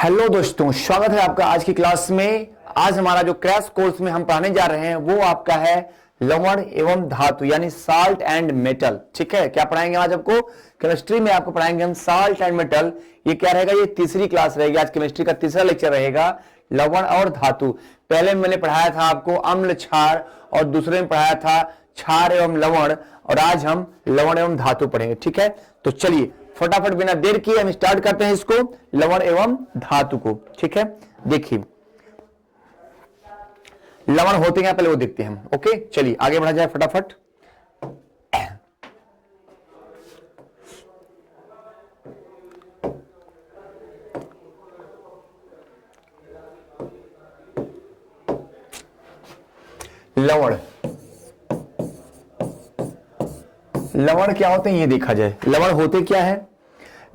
Hello दोस्तों, स्वागत है आपका आज की क्लास में। आज हमारा जो क्रैश कोर्स में हम पढ़ाने जा रहे हैं वो आपका है लवण एवं धातु यानी साल्ट एंड मेटल। ठीक है, क्या पढ़ाएंगे आज आपको? केमिस्ट्री में आपको पढ़ाएंगे हम साल्ट एंड मेटल। ये क्या रहेगा? ये तीसरी क्लास रहेगी। आज केमिस्ट्री का तीसरा लेक्चर रहेगा लवण और धातु। पहले मैंने पढ़ाया था आपको अम्ल क्षार और दूसरे में पढ़ाया था क्षार एवं लवण, और आज हम लवण एवं धातु पढ़ेंगे। ठीक है, तो चलिए फटाफट बिना देर किए हम स्टार्ट करते हैं इसको, लवण एवं धातु को। ठीक है, देखिए लवण होते हैं पहले वो देखते हैं हम। ओके, चलिए आगे बढ़ा जाए फटाफट। लवण लवण क्या होते हैं ये देखा जाए। लवण होते क्या है?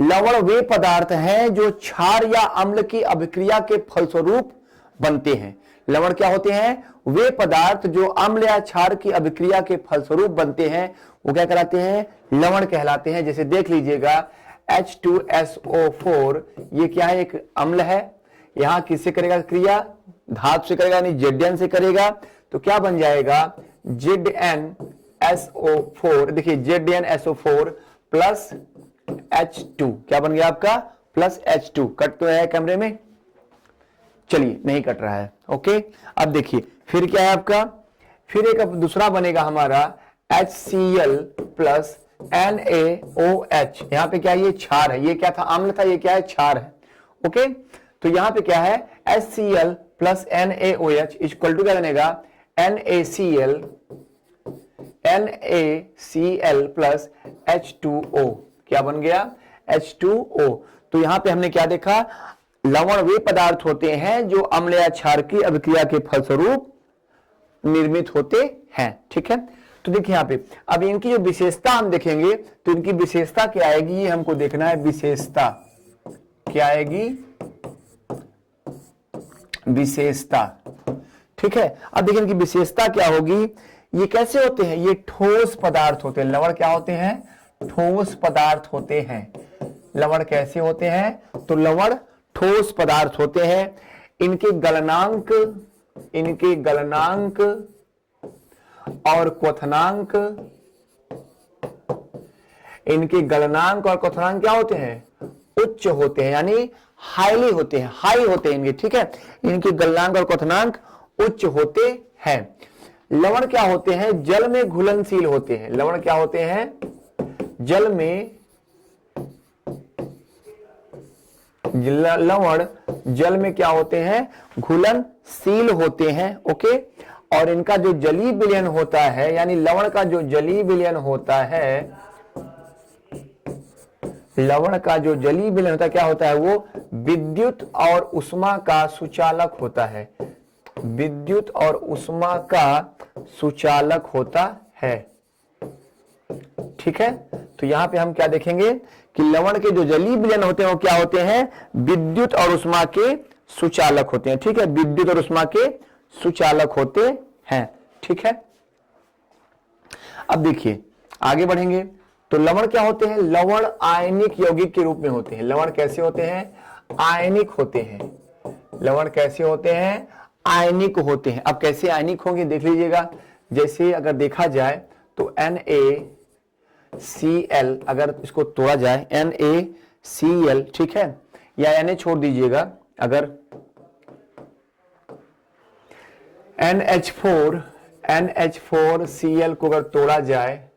लवण वे पदार्थ हैं जो क्षार या अम्ल की अभिक्रिया के फलस्वरूप बनते हैं। लवण क्या होते हैं? वे पदार्थ जो अम्ल या क्षार की अभिक्रिया के फलस्वरूप बनते हैं वो क्या कहलाते हैं? लवण कहलाते हैं। जैसे देख लीजिएगा H2SO4, ये क्या है? एक अम्ल है। यहां किससे करेगा क्रिया? धातु से करेगा, यानी Zn से करेगा, तो क्या बन जाएगा? ZnSO4। देखिए ZnSO4 प्लस H2 क्या बन गया आपका? Plus H2। कट तो है कैमरे में? चलिए, नहीं कट रहा है। ओके, अब देखिए फिर क्या है आपका? फिर एक अब दूसरा बनेगा हमारा HCl प्लस NaOH। यहां पे क्या है? ये क्षार है। ये क्या था? अम्ल था। ये क्या है? क्षार है। ओके, तो यहां पे क्या है? HCl प्लस NaOH इक्वल टू क्या बनेगा? NaCl प्लस H2O। क्या बन गया? H2O। तो यहां पे हमने क्या देखा? लवण वे पदार्थ होते हैं जो अम्ल या क्षार की अभिक्रिया के फलस्वरूप निर्मित होते हैं। ठीक है, तो देखिए यहां पे अब इनकी जो विशेषता हम देखेंगे, तो इनकी विशेषता क्या आएगी ये हमको देखना है। विशेषता क्या आएगी? विशेषता। ठीक है, अब देखिए इनकी विशेषता क्या होगी। ये कैसे होते हैं? ये ठोस पदार्थ होते हैं। लवण क्या होते हैं? ठोस पदार्थ होते हैं। लवण कैसे होते हैं? तो लवण ठोस पदार्थ होते हैं। इनके गलनांक और क्वथनांक, इनके गलनांक और क्वथनांक क्या होते हैं? उच्च होते हैं, यानी हाईली होते हैं, हाई होते हैं इनके। ठीक है, इनके गलनांक और क्वथनांक उच्च होते हैं। लवण क्या होते हैं? जल में घुलनशील होते हैं। लवण क्या होते हैं? लवण जल में क्या होते हैं? घुलनशील होते हैं। ओके, और इनका जो जलीय विलयन होता है, यानी लवण का जो जलीय विलयन होता है, लवण का जो जलीय विलयन होता है क्या होता है? वो विद्युत और उष्मा का सुचालक होता है। विद्युत और उष्मा का सुचालक होता है। ठीक है, तो यहां पे हम क्या देखेंगे कि लवण के जो जलीय विलयन होते हैं वो क्या होते हैं? विद्युत और उष्मा के सुचालक होते हैं। ठीक है, विद्युत और उष्मा के सुचालक होते हैं। ठीक है, अब देखिए आगे बढ़ेंगे तो लवण क्या होते हैं? लवण आयनिक यौगिक के रूप में होते हैं। लवण कैसे होते हैं? आयनिक होते हैं। लवण कैसे होते हैं? आयनिक होते हैं। अब कैसे आयनिक होंगे देख लीजिएगा। जैसे अगर देखा जाए तो NaCl, अगर इसको तोड़ा जाए NaCl, ठीक है, या Na छोड़ दीजिएगा, अगर NH4Cl को अगर तोड़ा जाए,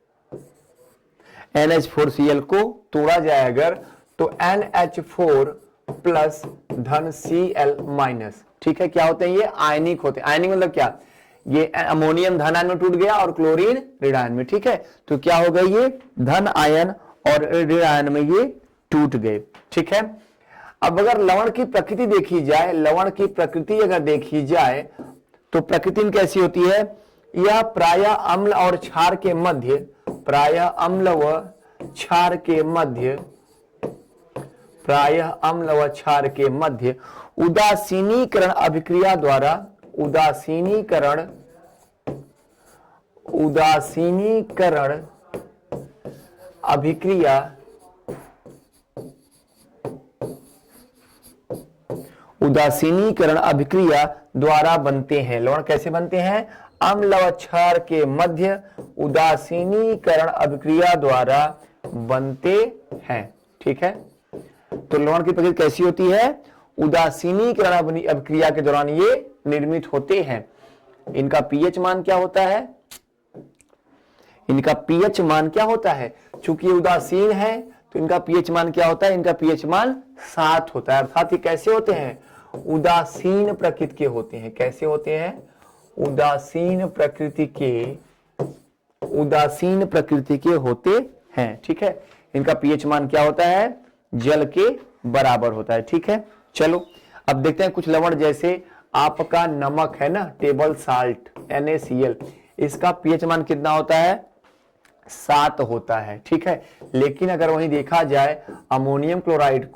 NH4Cl को तोड़ा जाए अगर, तो NH4 प्लस धन Cl माइनस। ठीक है, क्या होते हैं? ये आयनिक होते हैं। आयनिक मतलब क्या? ये अमोनियम धन आयन में टूट गया और क्लोरीन ऋण आयन में। ठीक है, तो क्या हो गए? ये धन आयन और ऋण आयन में ये टूट गए। ठीक है, अब अगर लवण की प्रकृति देखी जाए, लवण की प्रकृति अगर देखी जाए तो प्रकृति कैसी होती है? यह प्रायः अम्ल और क्षार के मध्य, प्रायः अम्ल व क्षार के मध्य, प्रायः अम्ल व क्षार के मध्य उदासीनीकरण अभिक्रिया द्वारा, उदासीनीकरण उदासीनीकरण अभिक्रिया द्वारा बनते हैं। लवण कैसे बनते हैं? अम्ल व क्षार के मध्य उदासीनीकरण अभिक्रिया द्वारा बनते हैं। ठीक है, तो लवण की प्रकृति कैसी होती है? उदासीनीकरण अभिक्रिया के दौरान ये निर्मित होते हैं। इनका पीएच मान क्या होता है? इनका पीएच मान क्या होता है? चूंकि ये उदासीन है तो इनका पीएच मान क्या होता है? इनका पीएच मान 7 होता है। अर्थात ये कैसे होते हैं? उदासीन प्रकृति के होते हैं। कैसे होते हैं? उदासीन प्रकृति के होते हैं। ठीक है, इनका पीएच मान क्या होता है? जल के बराबर होता है। ठीक है, चलो अब देखते हैं कुछ लवण, जैसे आपका नमक है ना, टेबल साल्ट NaCl, इसका पीएच मान कितना होता है? 7 होता है। ठीक है, लेकिन अगर वहीं देखा जाए अमोनियम क्लोराइड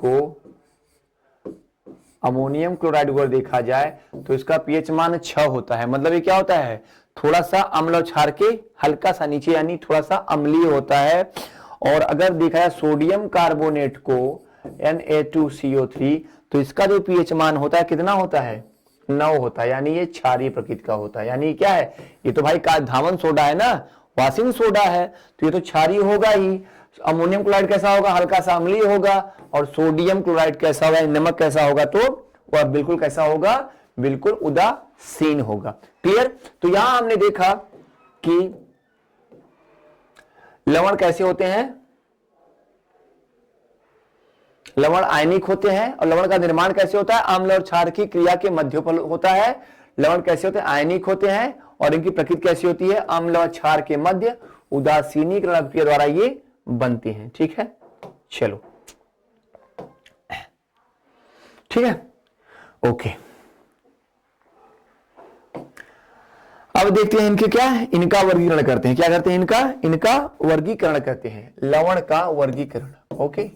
को देखा जाए तो इसका पीएच मान 6 होता है। मतलब ये क्या होता है? थोड़ा सा अम्ल और क्षार के हल्का सा नीचे, यानी थोड़ा सा अम्लीय होता है। और अगर देखा जाए सोडियम कार्बोनेट को Na2CO3, तो इसका जो पीएच मान होता है कितना होता है? 9 होता है, यानी ये क्षारीय प्रकृति का होता है। यानी क्या है? ये तो भाई धावन सोडा है ना, वाशिंग सोडा है, तो ये तो क्षारीय होगा ही। अमोनियम क्लोराइड कैसा होगा? हल्का सा अम्लीय होगा। और सोडियम क्लोराइड कैसा होगा? नमक कैसा होगा? तो वह बिल्कुल कैसा होगा? बिल्कुल उदासीन होगा। क्लियर? तो यहां हमने देखा कि लवण कैसे होते हैं? लवण आयनिक होते हैं। और लवण का निर्माण कैसे होता है? अम्ल और क्षार की क्रिया के मध्योपल होता है। लवण कैसे होते हैं? आयनिक होते हैं। और इनकी प्रकृति कैसी होती है? अम्ल और क्षार के मध्य उदासीनीकरण अभिक्रिया द्वारा ये बनते हैं। ठीक है, चलो ठीक है, ओके। अब देखते हैं इनके क्या है? इनका वर्गीकरण करते हैं। क्या करते हैं? इनका वर्गीकरण करते हैं। लवण का वर्गीकरण। ओके,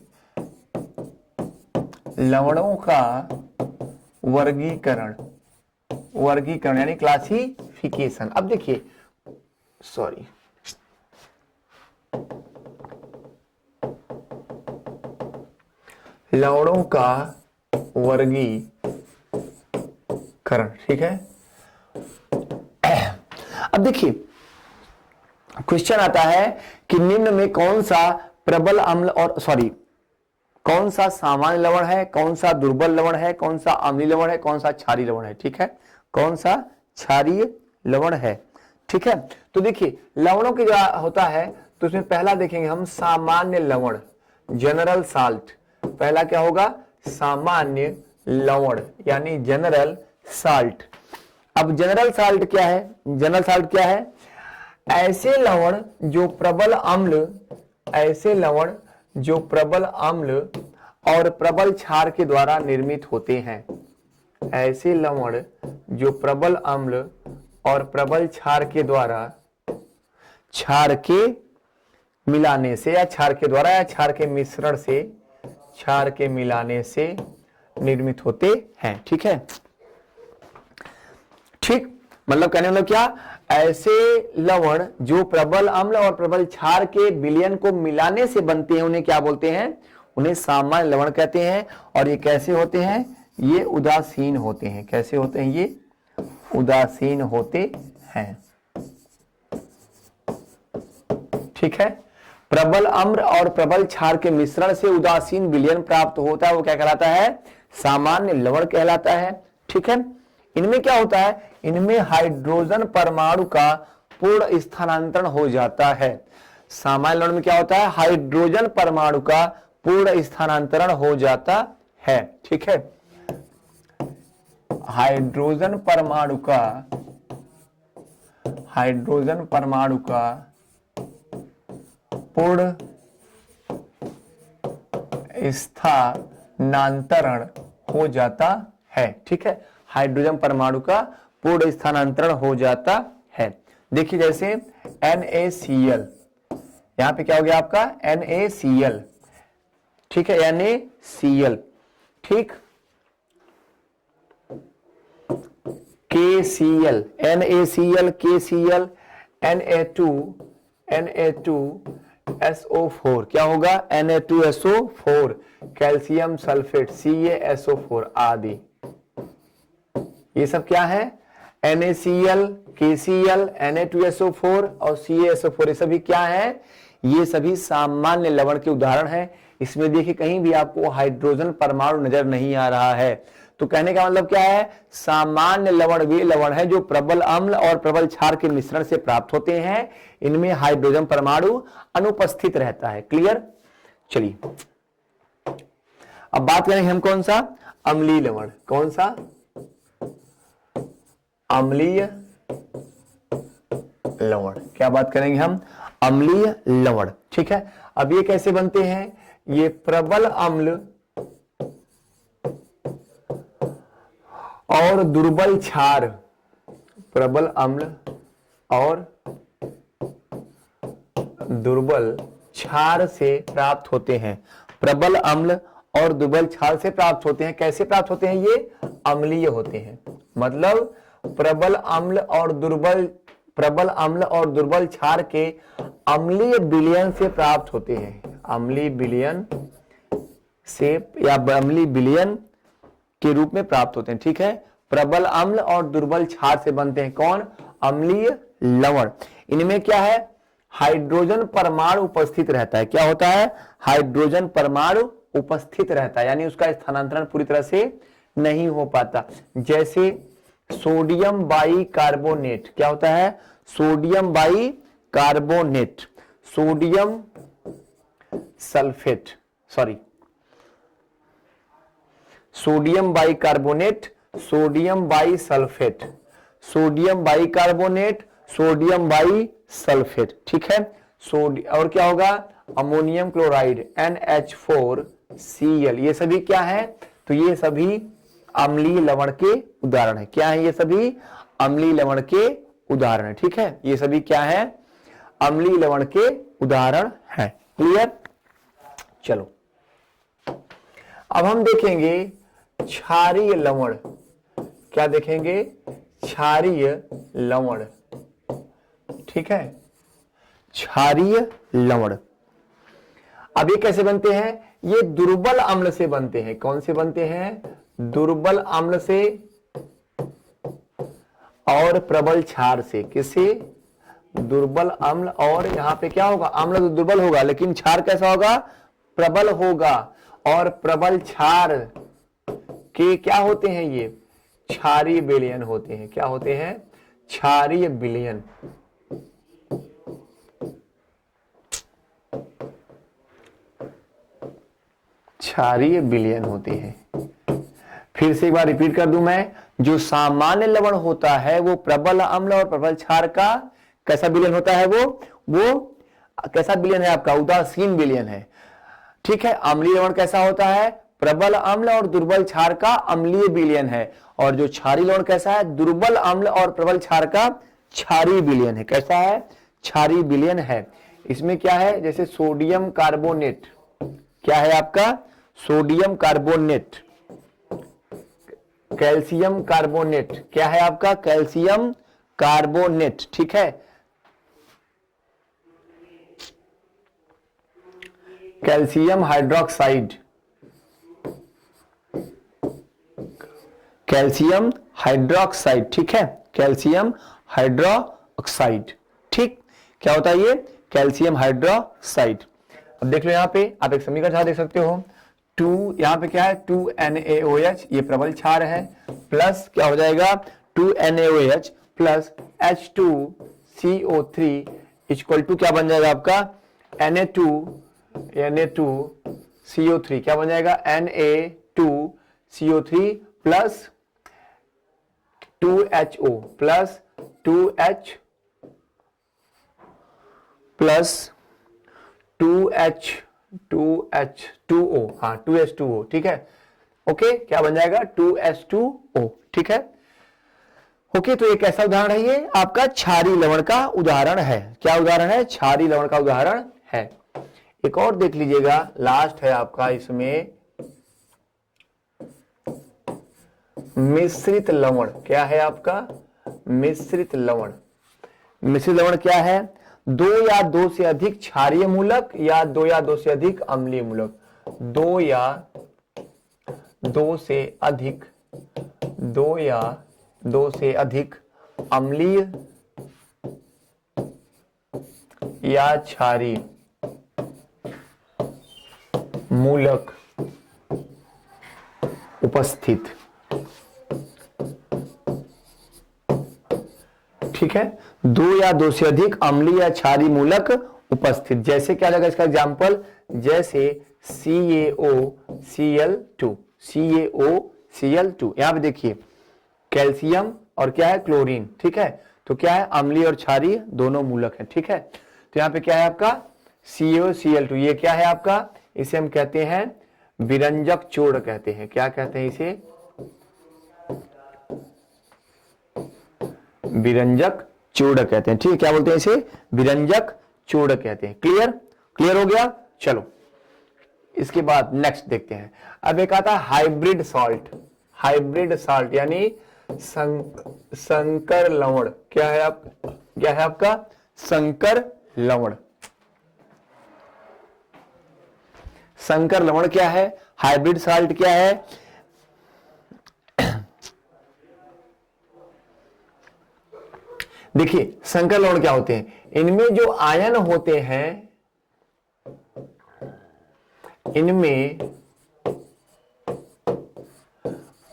लवणों का वर्गीकरण यानी क्लासिफिकेशन। अब देखिए, सॉरी, लवणों का वर्गीकरण। ठीक है, अब देखिए क्वेश्चन आता है कि निम्न में कौन सा प्रबल अम्ल और कौन सा सामान्य लवण है, कौन सा दुर्बल लवण है, कौन सा अम्लीय लवण है, कौन सा क्षारीय लवण है। ठीक है, कौन सा क्षारीय लवण है। ठीक है, तो देखिए लवणों की जो होता है तो उसमें पहला देखेंगे हम सामान्य लवण, जनरल साल्ट। पहला क्या होगा? सामान्य लवण यानी जनरल साल्ट। अब जनरल साल्ट क्या है? जनरल साल्ट क्या है? ऐसे लवण जो प्रबल अम्ल और प्रबल क्षार के द्वारा निर्मित होते हैं। ऐसे लवण जो प्रबल अम्ल और प्रबल क्षार के द्वारा, क्षार के मिलाने से या क्षार के द्वारा या क्षार के मिश्रण से, क्षार के मिलाने से निर्मित होते हैं। ठीक है, ठीक, मतलब कहने मतलब क्या? ऐसे लवण जो प्रबल अम्ल और प्रबल क्षार के विलयन को मिलाने से बनते हैं, उन्हें क्या बोलते हैं? उन्हें सामान्य लवण कहते हैं। और ये कैसे होते हैं? ये उदासीन होते हैं। कैसे होते हैं? ये उदासीन होते हैं। ठीक है, प्रबल अम्ल और प्रबल क्षार के मिश्रण से उदासीन विलयन प्राप्त होता है, वो क्या कहलाता है? सामान्य लवण कहलाता है। ठीक है, इनमें क्या होता है? इनमें हाइड्रोजन परमाणु का पूर्ण स्थानांतरण हो जाता है। सामान्य लवण में क्या होता है? हाइड्रोजन परमाणु का पूर्ण स्थानांतरण हो जाता है। ठीक है, हाइड्रोजन परमाणु का पूर्ण स्थानांतरण हो जाता है। ठीक है, हाइड्रोजन परमाणु का पूर्ण स्थानांतरण हो जाता है। देखिए जैसे NaCl, यहां पे क्या हो गया आपका? NaCl। ठीक है, NaCl। ठीक, KCl, NaCl, KCl, Na2SO4, क्या होगा? Na2SO4, कैल्शियम सल्फेट CaSO4 आदि। ये सब क्या है? NaCl, KCl, Na2SO4 और CaSO4, ये सभी क्या है? ये सभी सामान्य लवण के उदाहरण हैं। इसमें देखिए कहीं भी आपको हाइड्रोजन परमाणु नजर नहीं आ रहा है। तो कहने का मतलब क्या है? सामान्य लवण वे लवण है जो प्रबल अम्ल और प्रबल क्षार के मिश्रण से प्राप्त होते हैं। इनमें हाइड्रोजन परमाणु अनुपस्थित रहता है। क्लियर? चलिए अब बात करेंगे हम कौन सा? अम्लीय लवण। कौन सा? अम्लीय लवण। क्या बात करेंगे हम? अम्लीय लवण। ठीक है, अब ये कैसे बनते हैं? ये प्रबल अम्ल और दुर्बल क्षार, प्रबल अम्ल और दुर्बल क्षार से प्राप्त होते हैं। प्रबल अम्ल और दुर्बल क्षार से प्राप्त होते हैं। कैसे प्राप्त होते हैं? ये अम्लीय होते हैं। मतलब प्रबल अम्ल और दुर्बल क्षार के अम्लीय विलयन से प्राप्त होते हैं। अम्लीय विलयन से या अम्लीय विलयन के रूप में प्राप्त होते हैं। ठीक है, प्रबल अम्ल और दुर्बल क्षार से बनते हैं। कौन? अम्लीय लवण। इनमें क्या है? हाइड्रोजन परमाणु उपस्थित रहता है। क्या होता है? हाइड्रोजन परमाणु उपस्थित रहता है, यानी उसका स्थानांतरण पूरी तरह से नहीं हो पाता। जैसे सोडियम बाइकार्बोनेट। क्या होता है? Sodium bicarbonate, sodium sulphate, sodium bicarbonate, sodium bisulphate, sodium bicarbonate, sodium bisulphate. ठीक है, और क्या होगा? Ammonium chloride NH4Cl। ये सभी क्या है? तो ये सभी अम्लीय लवण के उदाहरण है। क्या है? ये सभी अम्लीय लवण के उदाहरण है। ठीक है, ये सभी क्या है? अम्लीय लवण के उदाहरण है। क्लियर? चलो अब हम देखेंगे क्षारीय लवण। क्या देखेंगे? क्षारीय लवण। ठीक है, क्षारीय लवण। अब ये कैसे बनते हैं? ये दुर्बल अम्ल से बनते हैं। कौन से बनते हैं? दुर्बल अम्ल से और प्रबल क्षार से। किससे? दुर्बल अम्ल, और यहां पे क्या होगा? अम्ल तो दुर्बल होगा लेकिन क्षार कैसा होगा? प्रबल होगा। और प्रबल क्षार के क्या होते हैं? ये क्षारीय विलयन होते हैं। क्या होते हैं? क्षारीय विलयन। क्षारीय विलयन होती है। फिर से एक बार रिपीट कर दूं मैं, जो सामान्य लवण होता है वो प्रबल अम्ल और प्रबल क्षार का कैसा विलयन होता है? वो कैसा विलयन है आपका? उदासीन विलयन है। ठीक है, अम्लीय लवण कैसा होता है? प्रबल अम्ल और दुर्बल क्षार का अम्लीय विलयन है। और जो क्षारीय लवण कैसा है? दुर्बल अम्ल और प्रबल क्षार का क्षारीय विलयन है। कैसा है? क्षारीय विलयन है। इसमें क्या है? जैसे सोडियम कार्बोनेट। क्या है आपका? Sodium carbonate, calcium carbonate. क्या है आपका? Calcium carbonate. ठीक है, कैल्शियम हाइड्रोक्साइड, कैल्शियम हाइड्रोक्साइड। ठीक है, कैल्शियम हाइड्रोक्साइड। ठीक, क्या होता है ये? Calcium hydroxide. अब देख लो यहां पे आप एक समीकरण देख सकते हो। 2 यहां पे क्या है? 2NaOH, ये प्रबल क्षार है। प्लस क्या हो जाएगा? 2NaOH plus H2CO3 equal to क्या बन जाएगा आपका? Na2CO3। क्या बन जाएगा? Na2CO3 plus 2HO plus 2H2O। हाँ, 2H2O। ठीक है, ओके, क्या बन जाएगा? 2H2O। ठीक है, ओके। तो एक ऐसा उदाहरण है, ये आपका क्षारीय लवण का उदाहरण है। क्या उदाहरण है? क्षारीय लवण का उदाहरण है। एक और देख लीजिएगा, लास्ट है आपका इसमें मिश्रित लवण। क्या है आपका? मिश्रित लवण। मिश्रित लवण क्या है? 2 या 2 से अधिक क्षारीय मूलक या 2 या 2 से अधिक अम्लीय मूलक। 2 या 2 से अधिक 2 से अधिक अम्लीय या क्षारीय मूलक उपस्थित। ठीक है, 2 या 2 से अधिक अम्लीय या क्षारीय मूलक उपस्थित। जैसे क्या लगेगा इसका एग्जाम्पल, जैसे CaOCl2, CaOCl2। यहां पे देखिए कैल्शियम और क्या है, क्लोरीन। ठीक है, तो क्या है, अम्लीय और क्षारीय दोनों मूलक है। ठीक है, तो यहां पे क्या है आपका CaOCl2, ये क्या है आपका, इसे हम कहते हैं विरंजक चूर्ण कहते हैं। क्या कहते हैं इसे, विरंजक चूर्ण कहते हैं। ठीक है, क्या बोलते हैं इसे, विरंजक चूर्ण कहते हैं। क्लियर, क्लियर हो गया। चलो इसके बाद नेक्स्ट देखते हैं। अब एक आता है हाइब्रिड सॉल्ट। हाइब्रिड सॉल्ट यानी संकर लवण। क्या है आपका संकर लवण। संकर लवण क्या है, हाइब्रिड सॉल्ट क्या है। देखिए संकर लवण क्या होते हैं, इनमें जो आयन होते हैं, इनमें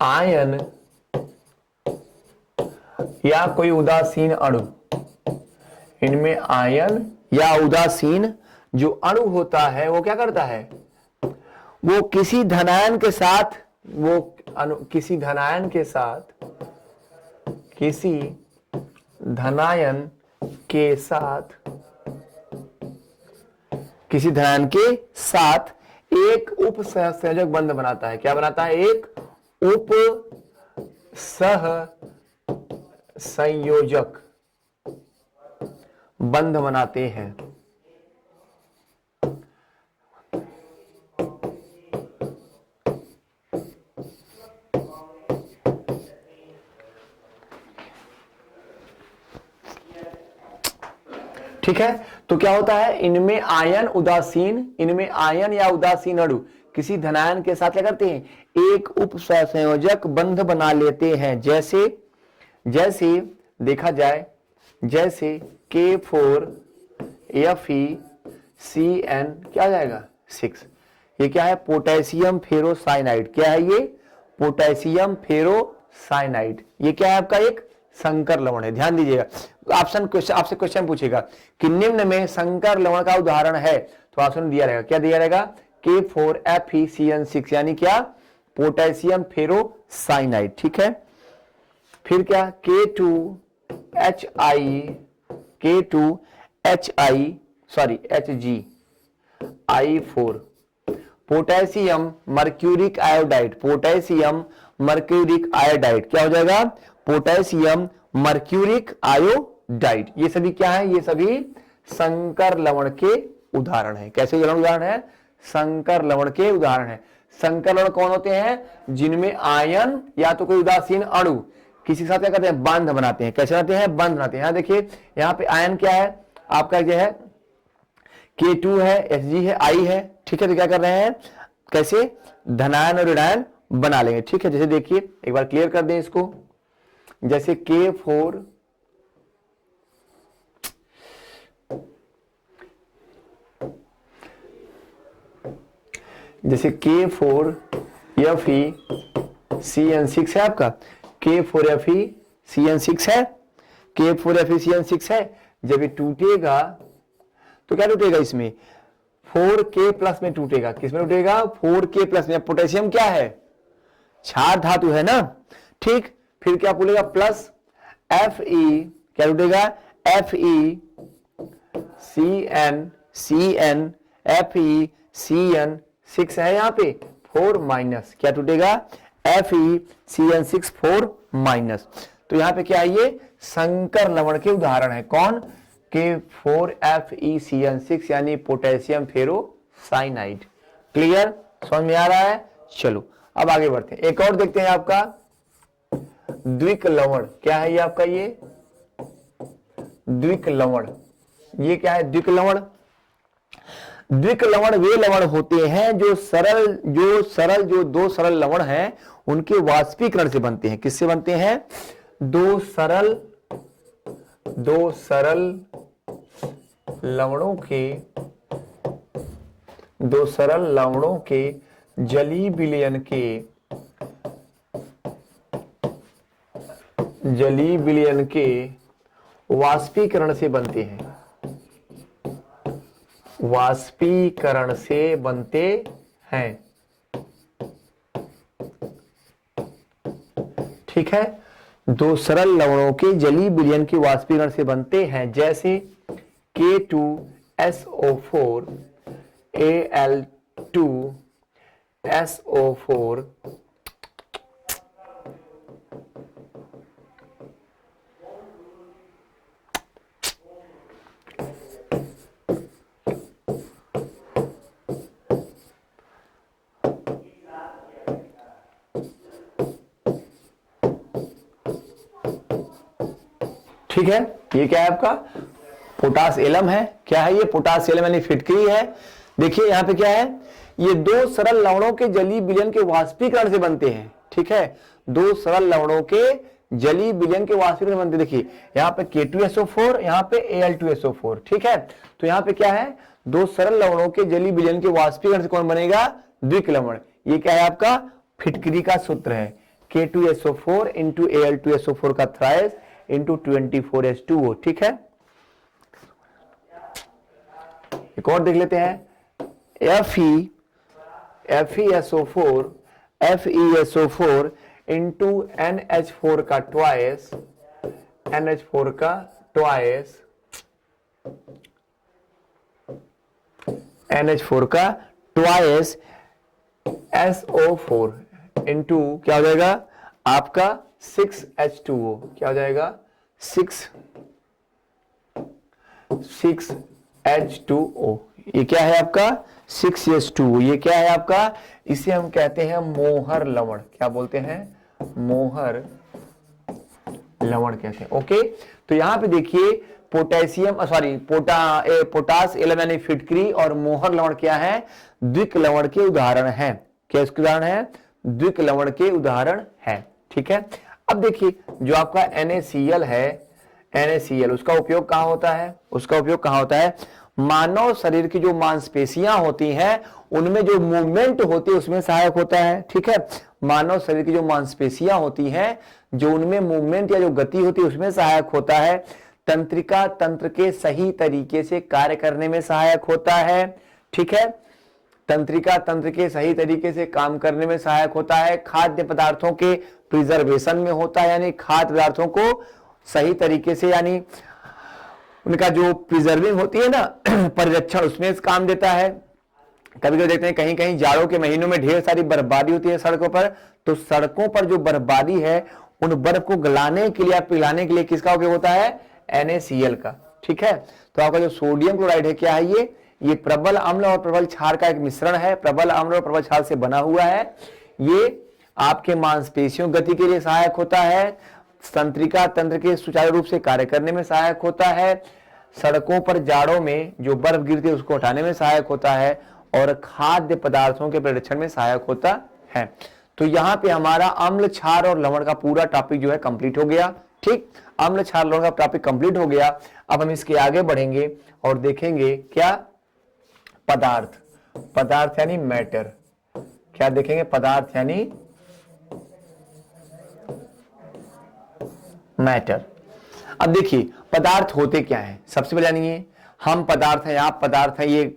आयन या कोई उदासीन अणु, इनमें आयन या उदासीन जो अणु होता है वो क्या करता है, वो किसी धनायन के साथ, किसी धनायन के साथ, किसी धनायन के साथ, किसी धनायन के साथ एक उप सहसंयोजक बंध बनाता है। क्या बनाता है, एक उप सह संयोजक बंध बनाते हैं। ठीक है, तो क्या होता है, इनमें आयन या उदासीन अणु किसी धनायन के साथ क्या करते हैं, एक उप सहसंयोजक बंध बना लेते हैं। जैसे देखा जाए, जैसे K4FeCN क्या जाएगा 6। ये क्या है, पोटेशियम फेरोसाइनाइड। क्या है ये, पोटेशियम फेरोसाइनाइड। ये क्या है आपका एक संकर लवण है। ध्यान दीजिएगा, आपसे क्वेश्चन पूछेगा कि निम्न में संकर लवण का उदाहरण है, तो ऑप्शन दिया रहेगा। क्या दिया रहेगा, K4FeCN6 यानी क्या, पोटेशियम फेरोसाइनाइड। ठीक है, फिर क्या, HgI4 potassium mercuric iodide. Potassium mercuric iodide क्या हो जाएगा, पोटेशियम मर्क्यूरिक आयोडाइड। ये सभी क्या है, ये सभी संकर लवण के उदाहरण है। कैसे उदाहरण है, संकर लवण के उदाहरण है। संकर लवण कौन होते हैं, जिनमें आयन या तो कोई उदासीन अणु किसी के साथ क्या करते हैं, बंध बनाते हैं। कैसे बनाते हैं, बंध बनाते हैं। यहां देखिए, यहाँ पे आयन क्या है आपका, जो है K2 है, Hg है, I है। ठीक है, तो क्या कर रहे हैं, कैसे धनायन और ऋणायन बना लेंगे। ठीक है, जैसे देखिए एक बार क्लियर कर दें इसको, जैसे K4 K4FeCN6 है आपका, K4FeCN6 है, K4FeCN6 है। जब ये टूटेगा तो क्या टूटेगा, इसमें 4K प्लस में टूटेगा। किसमें टूटेगा, 4K प्लस में। पोटेशियम क्या है, क्षार धातु है ना। ठीक, फिर क्या बोलेगा, प्लस Fe क्या टूटेगा, FeCN6 है यहाँ पे 4 माइनस, क्या टूटेगा, FeCN6 4 माइनस। तो यहाँ पे क्या है, ये संकर लवण के उदाहरण है। कौन, K4FeCN6 यानी पोटेशियम फेरोसाइनाइड। क्लियर, समझ में आ रहा है। चलो अब आगे बढ़ते हैं, एक और देखते हैं आपका द्विक लवण। क्या है ये आपका, ये द्विक लवण। ये क्या है, द्विक लवण। द्विक लवण वे लवण होते हैं जो दो सरल लवण हैं उनके वाष्पीकरण से बनते हैं। किससे बनते हैं, दो सरल लवणों के जलीय विलयन के वाष्पीकरण से बनते हैं। ठीक है, दो सरल लवणों के जलीय विलयन के वाष्पीकरण से बनते हैं, जैसे K2SO4 Al2SO4 ठीक है। ये क्या है आपका पोटास एलम है। क्या है ये? पोटास एलम यानी फिटकरी है। देखिए यहां पे क्या है, ये दो सरल लवणों के जलीय विलयन के वाष्पीकरण से बनते हैं। ठीक है, दो सरल लवणों के जलीय विलयन के वाष्पीकरण बनते। देखिए यहाँ पे K2SO4, यहाँ पे Al2SO4। ठीक है, तो यहाँ पे क्या है, दो सरल लवणों के जलीय विलयन के वाष्पीकरण से कौन बनेगा? द्विक लवण। ये क्या है आपका फिटकरी का सूत्र है, K2SO4 इंटू Al2SO4 का थ्राइस इंटू 24H2O। ठीक है, एक और देख लेते हैं, FeSO4 इंटू NH4 का ट्वाइस SO4 इंटू क्या हो जाएगा आपका 6H2O। क्या हो जाएगा? 6H2O। ये क्या है आपका 6H2O। ये क्या है आपका? इसे हम कहते हैं मोहर लवण। क्या बोलते हैं? मोहर लवण कहते हैं। ओके, तो यहां पे देखिए पोटास एलम यानी फिटकरी और मोहर लवण क्या है? द्विक लवण के उदाहरण है। क्या इसके उदाहरण है? द्विक लवण के उदाहरण है। ठीक है, अब देखिए जो आपका NaCl है, NaCl उसका उपयोग कहां होता है? उसका उपयोग कहां होता है? मानव शरीर की जो मांसपेशियां होती हैं उनमें जो मूवमेंट होती है उसमें सहायक होता है। ठीक है, मानव शरीर की जो मांसपेशियां होती हैं जो उनमें मूवमेंट या जो गति होती है उसमें सहायक होता है। तंत्रिका तंत्र के सही तरीके से कार्य करने में सहायक होता है। ठीक है, तंत्रिका तंत्र के सही तरीके से काम करने में सहायक होता है। खाद्य पदार्थों के प्रिजर्वेशन में होता है, यानी खाद्य पदार्थों को सही तरीके से, यानी उनका जो प्रिजर्विंग होती है ना परिरक्षण, उसमें काम देता है। कभी कभी देखते हैं कहीं कहीं जाड़ों के महीनों में ढेर सारी बर्फबारी होती है सड़कों पर, तो सड़कों पर जो बर्फबारी है उन बर्फ को गलाने के लिए, पिघलाने के लिए किसका उपयोग होता है? NaCl का। ठीक है, तो आपका जो सोडियम क्लोराइड है क्या है? ये प्रबल अम्ल और प्रबल क्षार का एक मिश्रण है। प्रबल अम्ल और प्रबल क्षार से बना हुआ है। ये आपके मांसपेशियों गति के लिए सहायक होता है, तंत्रिका तंत्र के सुचारू रूप से कार्य करने में सहायक होता है, सड़कों पर जाड़ों में जो बर्फ गिरती है उसको हटाने में सहायक होता है, और खाद्य पदार्थों के परिरक्षण में सहायक होता है। तो यहाँ पे हमारा अम्ल क्षार और लवण का पूरा टॉपिक जो है कंप्लीट हो गया। ठीक, अम्ल क्षार लवण का टॉपिक कंप्लीट हो गया। अब हम इसके आगे बढ़ेंगे और देखेंगे क्या? पदार्थ यानी मैटर। क्या देखेंगे? पदार्थ यानी मैटर। अब देखिए पदार्थ होते क्या है। सबसे पहले जानिए, हम पदार्थ है, आप पदार्थ है, ये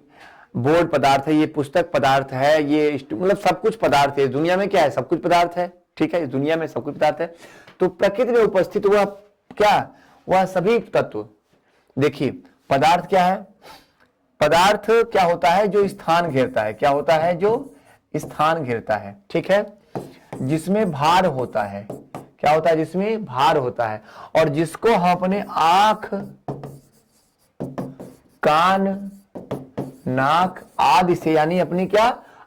बोर्ड पदार्थ है, ये पुस्तक पदार्थ है, ये मतलब सब कुछ पदार्थ है। दुनिया में क्या है? सब कुछ पदार्थ है। ठीक है, इस दुनिया में सब कुछ पदार्थ है। तो प्रकृति में उपस्थित वह क्या? वह सभी तत्व। देखिए पदार्थ क्या है? पदार्थ क्या होता है? जो स्थान घेरता है। क्या होता है? जो स्थान घेरता है। ठीक है, जिसमें भार होता है। क्या होता है? जिसमें भार होता है, और जिसको हम अपने आंख, कान, नाक आदि से, यानी अपनी क्या,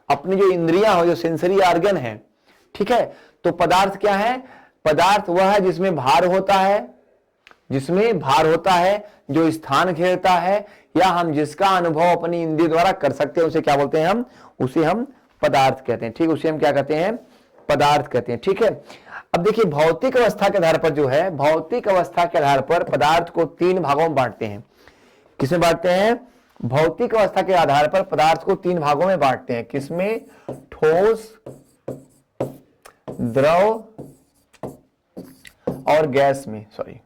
अपनी जो इंद्रियां हो, जो सेंसरी ऑर्गन है। ठीक है, तो पदार्थ क्या है? पदार्थ वह है जिसमें भार होता है, जिसमें भार होता है, जो स्थान घेरता है, या हम जिसका अनुभव अपनी इंद्रिय द्वारा कर सकते हैं, उसे क्या बोलते हैं? हम उसे हम पदार्थ कहते हैं। ठीक, उसे हम क्या कहते हैं? पदार्थ कहते हैं। ठीक है, अब देखिए भौतिक अवस्था के आधार पर जो है, भौतिक अवस्था के आधार पर पदार्थ को तीन भागों में बांटते हैं। किसमें बांटते हैं? भौतिक अवस्था के आधार पर पदार्थ को तीन भागों में बांटते हैं। किसमें? ठोस, द्रव और गैस में। सॉरी,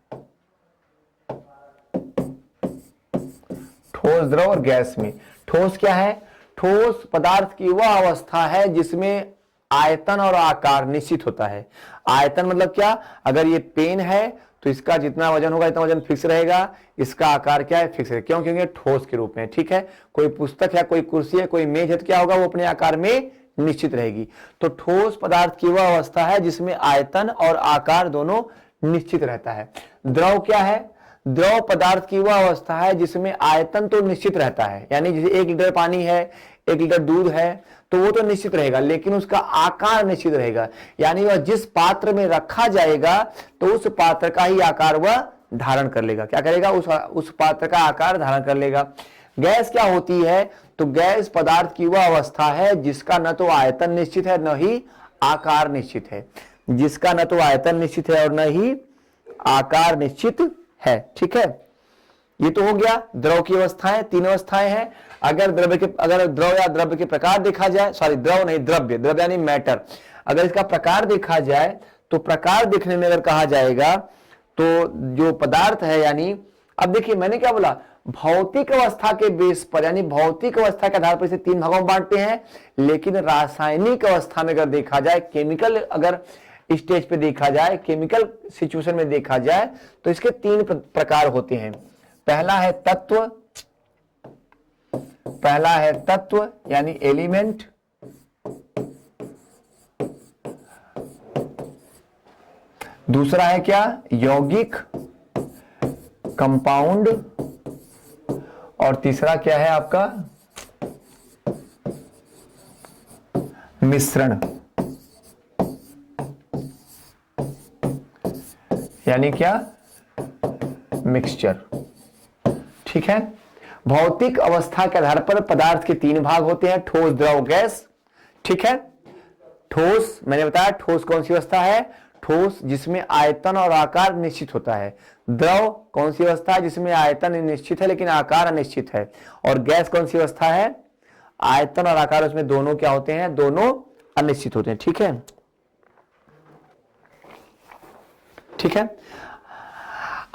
ठोस, द्रव और गैस में। ठोस क्या है? ठोस पदार्थ की वह अवस्था है जिसमें आयतन और आकार निश्चित होता है। आयतन मतलब क्या? अगर ये पेन है तो इसका जितना वजन होगा इतना वजन फिक्स रहेगा, इसका आकार क्या है? फिक्स है। क्यों? क्योंकि ठोस के रूप में, ठीक है। कोई पुस्तक है, कोई कुर्सी है, कोई मेज है, तो क्या होगा? वो अपने आकार में निश्चित रहेगी। तो ठोस पदार्थ की वह अवस्था है जिसमें आयतन और आकार दोनों निश्चित रहता है। द्रव क्या है? द्रव पदार्थ की वह अवस्था है जिसमें आयतन तो निश्चित रहता है, यानी जैसे 1 लीटर पानी है, 1 लीटर दूध है, तो वो तो निश्चित रहेगा, लेकिन उसका आकार निश्चित रहेगा, यानी वह जिस पात्र में रखा जाएगा तो उस पात्र का ही आकार वह धारण कर लेगा। क्या करेगा? उस पात्र का आकार धारण कर लेगा। गैस क्या होती है? तो गैस पदार्थ की वह अवस्था है जिसका न तो आयतन निश्चित है न ही आकार निश्चित है, जिसका न तो आयतन निश्चित है और न ही आकार निश्चित है, ठीक है। ये तो हो गया द्रव की अवस्थाएं, तीन अवस्थाएं हैं। अगर द्रव या द्रव्य के प्रकार देखा जाए, सॉरी द्रव नहीं, द्रव्य, द्रव्य यानी मैटर, अगर इसका प्रकार देखा जाए तो प्रकार देखने में अगर कहा जाएगा तो जो पदार्थ है, यानी अब देखिए मैंने क्या बोला, भौतिक अवस्था के बेस पर, यानी भौतिक अवस्था के आधार पर इसे तीन भागों में बांटते हैं, लेकिन रासायनिक अवस्था में अगर देखा जाए, केमिकल अगर स्टेज पे देखा जाए, केमिकल सिचुएशन में देखा जाए, तो इसके तीन प्रकार होते हैं। पहला है तत्व यानी एलिमेंट, दूसरा है क्या? यौगिक, कंपाउंड, और तीसरा क्या है आपका? मिश्रण, यानी क्या? मिक्सचर, ठीक है। भौतिक अवस्था के आधार पर पदार्थ के तीन भाग होते हैं, ठोस, द्रव, गैस, ठीक है। ठोस मैंने बताया, ठोस कौन सी अवस्था है? ठोस जिसमें आयतन और आकार निश्चित होता है। द्रव कौन सी अवस्था है? जिसमें आयतन निश्चित है लेकिन आकार अनिश्चित है। और गैस कौन सी अवस्था है? आयतन और आकार उसमें दोनों क्या होते हैं? दोनों अनिश्चित होते हैं, ठीक है, ठीक है।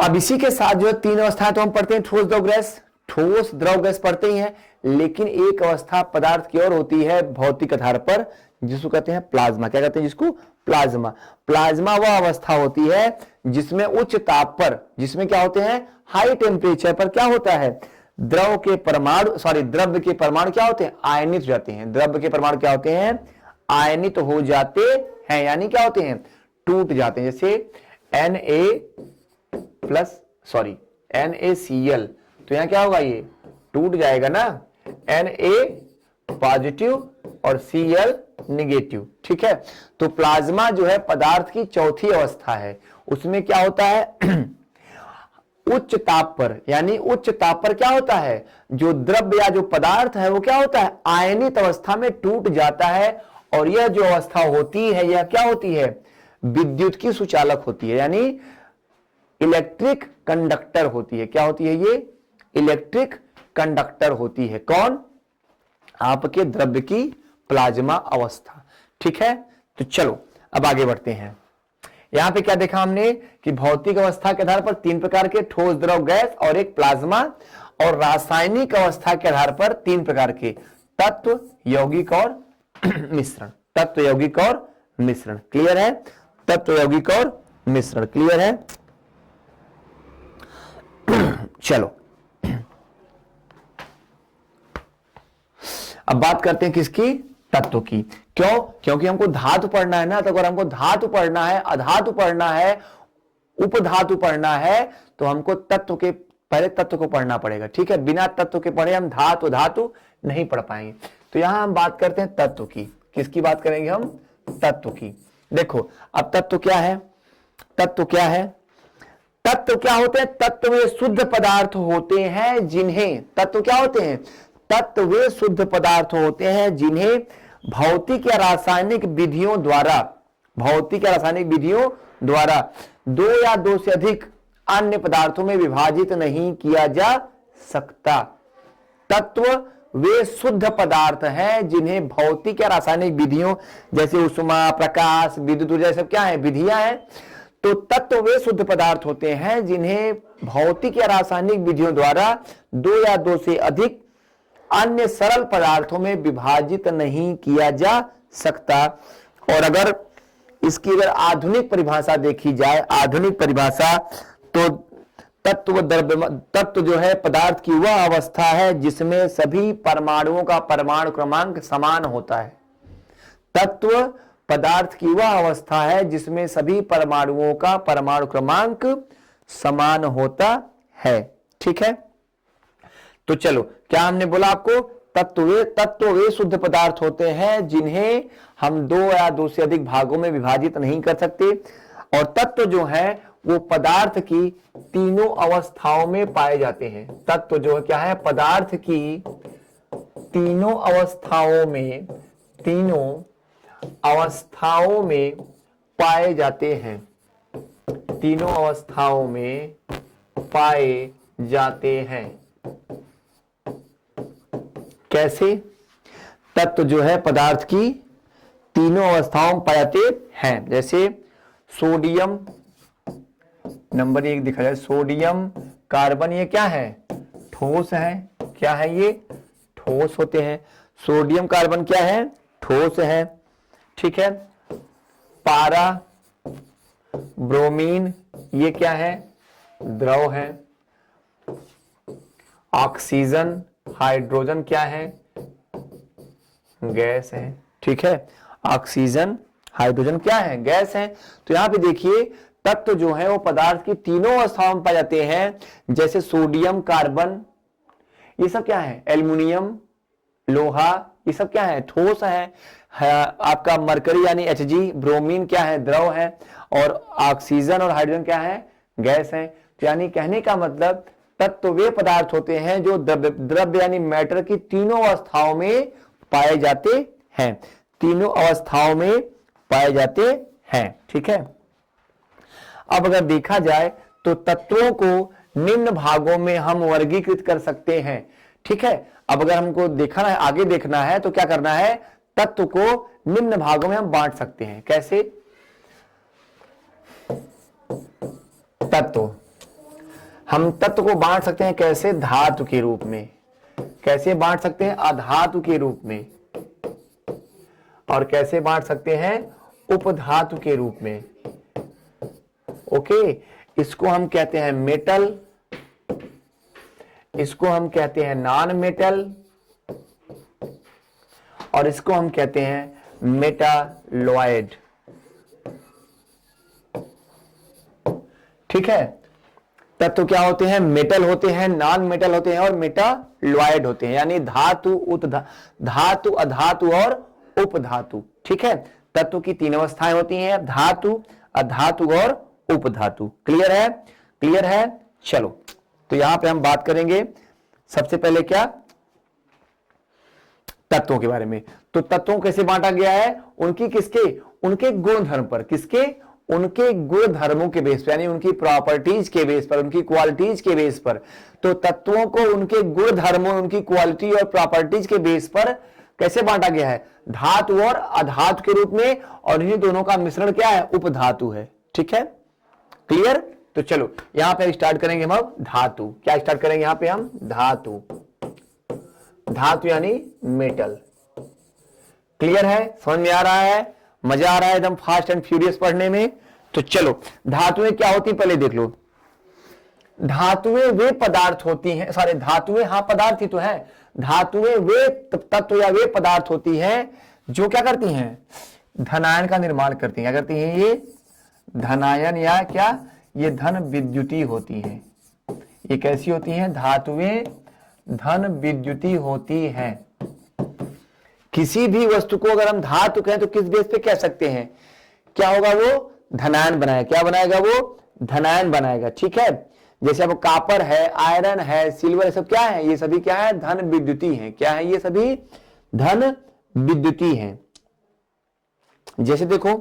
अब इसी के साथ जो तीन अवस्थाएं तो हम पढ़ते हैं, ठोस, द्रव, गैस। ठोस, द्रव, गैस पढ़ते ही हैं, लेकिन एक अवस्था पदार्थ की और होती है भौतिक आधार पर, जिसको कहते हैं प्लाज्मा। क्या कहते हैं जिसको? प्लाज्मा। प्लाज्मा वह अवस्था होती है जिसमें उच्च ताप पर, जिसमें क्या होते हैं? हाई टेम्परेचर पर क्या होता है? द्रव्य के परमाणु क्या होते हैं? आयनित हो जाते हैं। द्रव्य के परमाणु क्या होते हैं? आयनित हो जाते हैं, यानी क्या होते हैं? टूट जाते हैं। जैसे NaCl, तो यहां क्या होगा? ये टूट जाएगा ना, Na पॉजिटिव और Cl निगेटिव, ठीक है। तो प्लाज्मा जो है पदार्थ की चौथी अवस्था है। उसमें क्या होता है? उच्च ताप पर, यानी उच्च ताप पर क्या होता है? जो द्रव्य या जो पदार्थ है वो क्या होता है? आयनित अवस्था में टूट जाता है। और यह जो अवस्था होती है, यह क्या होती है? विद्युत की सुचालक होती है, यानी इलेक्ट्रिक कंडक्टर होती है। क्या होती है ये? इलेक्ट्रिक कंडक्टर होती है। कौन? आपके द्रव्य की प्लाज्मा अवस्था, ठीक है। तो चलो अब आगे बढ़ते हैं। यहां पे क्या देखा हमने कि भौतिक अवस्था के आधार पर तीन प्रकार के, ठोस, द्रव, गैस और एक प्लाज्मा, और रासायनिक अवस्था के आधार पर तीन प्रकार के, तत्व, यौगिक और मिश्रण। तत्व, यौगिक और मिश्रण, क्लियर है? तत्व, यौगिक और मिश्रण, क्लियर है? चलो अब बात करते हैं किसकी? तत्व की। क्यों? क्योंकि हमको धातु पढ़ना है ना, तो अगर हमको धातु पढ़ना है, अधातु पढ़ना है, उपधातु पढ़ना है, तो हमको तत्व के पहले तत्व को पढ़ना पड़ेगा, ठीक है। बिना तत्व के पढ़े हम धातु नहीं पढ़ पाएंगे। तो यहां हम बात करते हैं तत्व की। किसकी बात करेंगे हम? तत्व की। देखो अब तत्व क्या है? तत्व क्या है? तत्व क्या होते हैं? तत्व वे शुद्ध पदार्थ होते हैं जिन्हें, तत्व क्या होते हैं? तत्व वे शुद्ध पदार्थ होते हैं जिन्हें भौतिक या रासायनिक विधियों द्वारा भौतिक या रासायनिक विधियों द्वारा दो या दो से अधिक अन्य पदार्थों में विभाजित नहीं किया जा सकता। तत्व वे शुद्ध पदार्थ हैं जिन्हें भौतिक या रासायनिक विधियों जैसे उष्मा, प्रकाश, विद्युत ऊर्जा सब क्या है, विधियां हैं। तो तत्व वे शुद्ध पदार्थ होते हैं जिन्हें भौतिक या रासायनिक विधियों द्वारा दो या दो से अधिक अन्य सरल पदार्थों में विभाजित नहीं किया जा सकता। और अगर इसकी अगर आधुनिक परिभाषा देखी जाए, आधुनिक परिभाषा, तो तत्व जो है पदार्थ की वह अवस्था है जिसमें सभी परमाणुओं का परमाणु क्रमांक समान होता है। तत्व पदार्थ की वह अवस्था है जिसमें सभी परमाणुओं का परमाणु क्रमांक समान होता है। ठीक है, तो चलो क्या हमने बोला आपको, तत्व वे शुद्ध पदार्थ होते हैं जिन्हें हम दो या दो से अधिक भागों में विभाजित नहीं कर सकते। और तत्व जो है वो पदार्थ की तीनों अवस्थाओं में पाए जाते हैं। तत्व जो है क्या है, पदार्थ की तीनों अवस्थाओं में पाए जाते हैं। तीनों अवस्थाओं में पाए जाते हैं। कैसे? तत्व जो है पदार्थ की तीनों अवस्थाओं में पाए जाते हैं। जैसे सोडियम, नंबर 1 दिखा जाए, सोडियम कार्बन, ये क्या है, ठोस है। क्या है ये, ठोस होते हैं। सोडियम कार्बन क्या है, ठोस है। ठीक है, पारा, ब्रोमीन, ये क्या है, द्रव है। ऑक्सीजन, हाइड्रोजन क्या है, गैस है। ठीक है, ऑक्सीजन, हाइड्रोजन क्या है, गैस है। तो यहां पे देखिए तत्व जो है वो पदार्थ की तीनों अवस्थाओं में पाए जाते हैं। जैसे सोडियम कार्बन, ये सब क्या है, एल्युमिनियम, लोहा, ये सब क्या है, ठोस है। आपका मरकरी यानी Hg, ब्रोमीन क्या है, द्रव है। और ऑक्सीजन और हाइड्रोजन क्या है, गैस है। तो यानी कहने का मतलब तत्व वे पदार्थ होते हैं जो द्रव्य यानी मैटर की तीनों अवस्थाओं में पाए जाते हैं। तीनों अवस्थाओं में पाए जाते हैं। ठीक है, अब अगर देखा जाए तो तत्वों को निम्न भागों में हम वर्गीकृत कर सकते हैं। ठीक है, अब अगर हमको देखना है, आगे देखना है, तो क्या करना है, तत्व को निम्न भागों में हम बांट सकते हैं। कैसे? हम तत्व को बांट सकते हैं कैसे, धातु के रूप में। कैसे बांट सकते हैं, अधातु के रूप में। और कैसे बांट सकते हैं, उपधातु के रूप में। ओके, इसको हम कहते हैं मेटल, इसको हम कहते हैं नॉन मेटल, और इसको हम कहते हैं मेटालॉयड। ठीक है, तत्व क्या होते हैं, मेटल होते हैं, नॉन मेटल होते हैं और मेटालॉयड होते हैं। यानी धातु, धातु, अधातु और उपधातु। ठीक है, तत्व की तीन अवस्थाएं होती हैं, धातु, अधातु और उपधातु। क्लियर है? क्लियर है। चलो, तो यहां पे हम बात करेंगे सबसे पहले क्या, तत्वों के बारे में। तो तत्वों कैसे बांटा गया है, उनकी किसके, उनके गुण धर्म पर। किसके, उनके गुण धर्मों के बेस पर, यानी उनकी प्रॉपर्टीज के बेस पर, उनकी क्वालिटीज के बेस पर। तो तत्वों को उनके गुण धर्मों, उनकी क्वालिटी और प्रॉपर्टीज के बेस पर कैसे बांटा गया है, धातु और अधातु के रूप में। और इन्हीं दोनों का मिश्रण क्या है, उपधातु है। ठीक है, क्लियर। तो चलो यहां पे स्टार्ट करेंगे हम अब धातु। क्या स्टार्ट करेंगे यहां पे हम, धातु। धातु यानी मेटल। क्लियर है, समझ में आ रहा है, मजा आ रहा है एकदम फास्ट एंड फ्यूरियस पढ़ने में। तो चलो धातुएं क्या होती पहले देख लो। धातुएं वे पदार्थ होती हैं, सारे धातुएं, हाँ पदार्थ ही तो है। धातुएं वे तत्व या वे पदार्थ होती हैं जो क्या करती हैं, धनायन का निर्माण करती हैं। क्या करती हैं ये, धनायन, या क्या, ये धन विद्युती होती हैं। ये कैसी होती हैं, धातुएं धन विद्युती होती हैं। किसी भी वस्तु को अगर हम धातु कहें तो किस बेस पे कह सकते हैं, क्या होगा वो, धनायन बनाएगा। क्या बनाएगा वो, धनायन बनाएगा। ठीक है, जैसे अब कॉपर है, आयरन है, सिल्वर, ये सब क्या है, ये सभी क्या है, धन विद्युती है। क्या है, ये सभी धन विद्युती हैं। जैसे देखो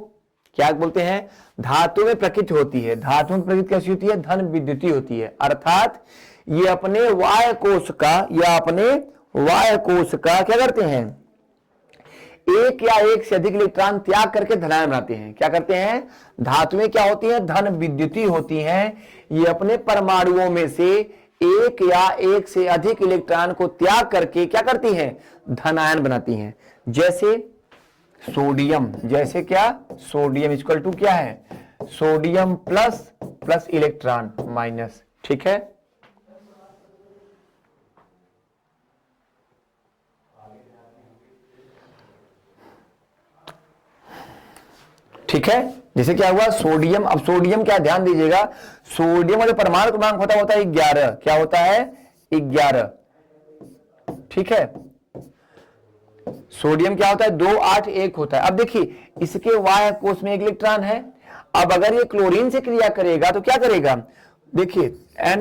क्या बोलते हैं, धातु में प्रकृति होती है। धातु में प्रकृति कैसी होती है, धन विद्युतीय होती है, अर्थात ये अपने वाय कोश का या अपने वाय कोश का क्या करते हैं, एक या एक से अधिक इलेक्ट्रॉन त्याग करके धनायन बनाते हैं। क्या करते हैं, धातुएं क्या होती हैं, धन विद्युतीय होती हैं। ये अपने परमाणुओं में से एक या एक से अधिक इलेक्ट्रॉन को त्याग करके क्या करती हैं, धनायन बनाती हैं। जैसे सोडियम, जैसे क्या, सोडियम इक्वल टू क्या है, sodium plus plus electron minus, ठीक है। ठीक है, जैसे क्या हुआ, सोडियम, अब सोडियम क्या, ध्यान दीजिएगा, सोडियम का जो परमाणु क्रमांक होता है 11, क्या होता है, 11, ठीक है। सोडियम क्या होता है, 2 8 1 होता है। अब देखिए इसके वाय कोश में एक इलेक्ट्रॉन है। अब अगर ये क्लोरीन से क्रिया करेगा तो क्या करेगा, देखिए Na